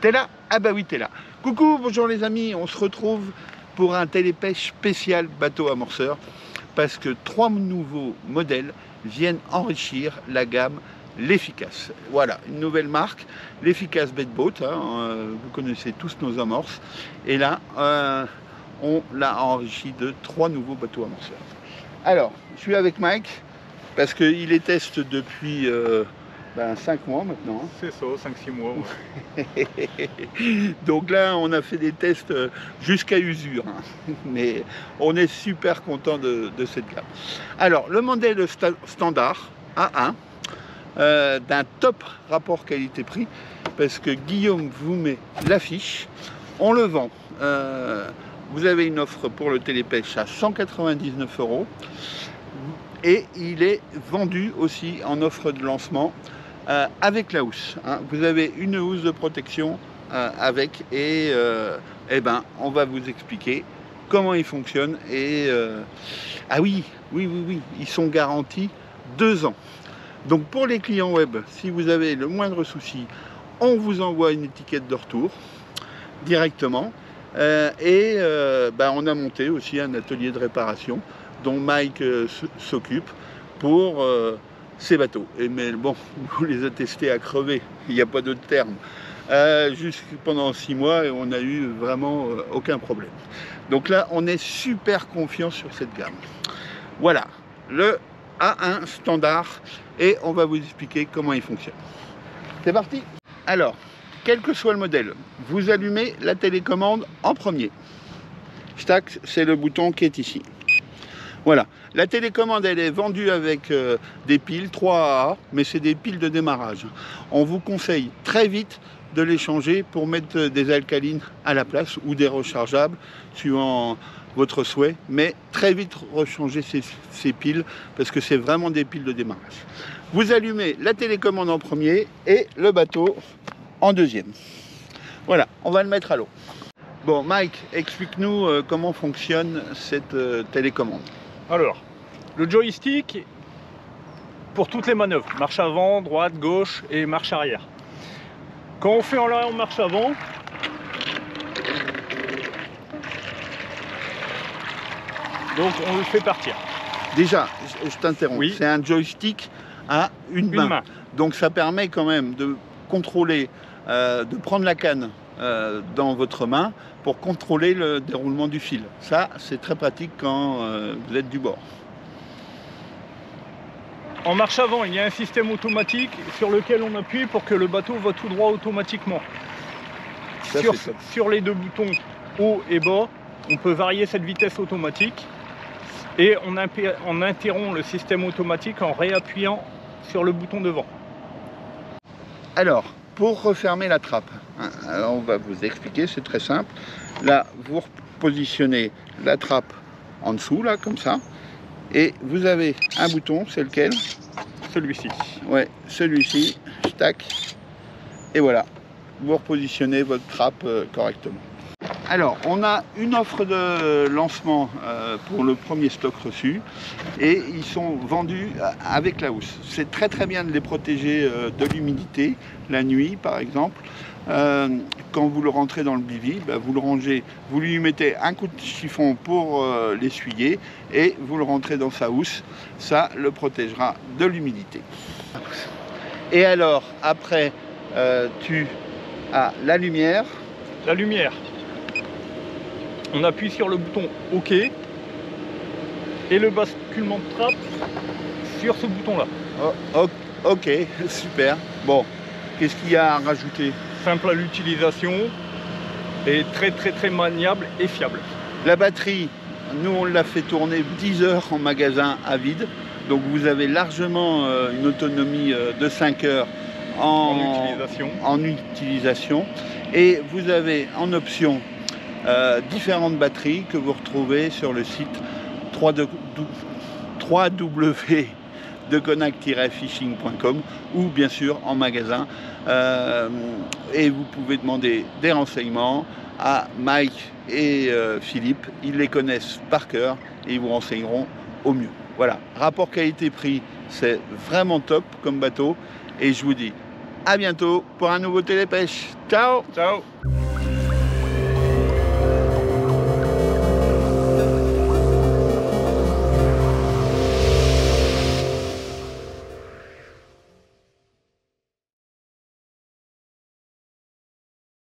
T'es là? Ah bah oui, t'es là. Coucou, bonjour les amis, on se retrouve pour un télépêche spécial bateau amorceur parce que 3 nouveaux modèles viennent enrichir la gamme l'Efficace. Voilà, une nouvelle marque, l'Efficace Bedboat, vous connaissez tous nos amorces. Et là, on l'a enrichi de 3 nouveaux bateaux amorceurs. Alors, je suis avec Mike parce qu'il les teste depuis 5 mois maintenant. C'est ça, 5-6 mois. Ouais. Donc là, on a fait des tests jusqu'à usure, mais on est super content de cette gamme. Alors, le modèle standard A1, d'un top rapport qualité-prix, parce que Guillaume vous met l'affiche, on le vend. Vous avez une offre pour le télépêche à 199 € et il est vendu aussi en offre de lancement avec la housse. Vous avez une housse de protection avec et on va vous expliquer comment il fonctionne et ah oui, ils sont garantis 2 ans. Donc pour les clients web, si vous avez le moindre souci, on vous envoie une étiquette de retour directement. On a monté aussi un atelier de réparation dont Mike s'occupe pour ces bateaux. Mais bon, vous les a testés à crever, il n'y a pas d'autre terme. Juste pendant 6 mois et on n'a eu vraiment aucun problème. Donc là, on est super confiant sur cette gamme. Voilà, le A1 standard et on va vous expliquer comment il fonctionne. C'est parti. Alors, quel que soit le modèle, vous allumez la télécommande en premier. Stack, c'est le bouton qui est ici. Voilà, la télécommande elle est vendue avec des piles 3AA, mais c'est des piles de démarrage. On vous conseille très vite de les changer pour mettre des alcalines à la place ou des rechargeables suivant votre souhait, mais très vite rechanger ces piles parce que c'est vraiment des piles de démarrage. Vous allumez la télécommande en premier et le bateau en deuxième. Voilà, on va le mettre à l'eau. Bon, Mike, explique-nous comment fonctionne cette télécommande. Alors, le joystick pour toutes les manœuvres, marche avant, droite, gauche et marche arrière. Quand on fait en marche avant, donc on le fait partir. Déjà, je t'interromps, oui. C'est un joystick à une main. Donc ça permet quand même de contrôler, de prendre la canne dans votre main pour contrôler le déroulement du fil. Ça, c'est très pratique quand vous êtes du bord. En marche avant, il y a un système automatique sur lequel on appuie pour que le bateau va tout droit automatiquement. Ça, sur les 2 boutons haut et bas, on peut varier cette vitesse automatique et on interrompt le système automatique en réappuyant sur le bouton devant. Alors, pour refermer la trappe, alors on va vous expliquer, c'est très simple. Là, vous positionnez la trappe en dessous, là, comme ça. Et vous avez un bouton, c'est lequel? Celui-ci. Ouais, celui-ci, tac. Et voilà, vous repositionnez votre trappe correctement. Alors, on a une offre de lancement pour le premier stock reçu et ils sont vendus avec la housse. C'est très bien de les protéger de l'humidité, la nuit par exemple. Quand vous le rentrez dans le bivy, vous le rangez, vous lui mettez un coup de chiffon pour l'essuyer et vous le rentrez dans sa housse. Ça le protégera de l'humidité. Et alors, après, tu as la lumière. La lumière. On appuie sur le bouton OK et le basculement de trappe sur ce bouton-là. Oh, ok, super. Bon, qu'est-ce qu'il y a à rajouter? Simple à l'utilisation et très maniable et fiable. La batterie, nous on l'a fait tourner 10 heures en magasin à vide. Donc vous avez largement une autonomie de 5 heures en utilisation. Et vous avez en option différentes batteries que vous retrouvez sur le site www.deconac-fishing.com ou bien sûr en magasin et vous pouvez demander des renseignements à Mike et Philippe, ils les connaissent par cœur et ils vous renseigneront au mieux. Voilà, rapport qualité-prix, c'est vraiment top comme bateau et je vous dis À bientôt pour un nouveau Télépêche. Ciao! Ciao!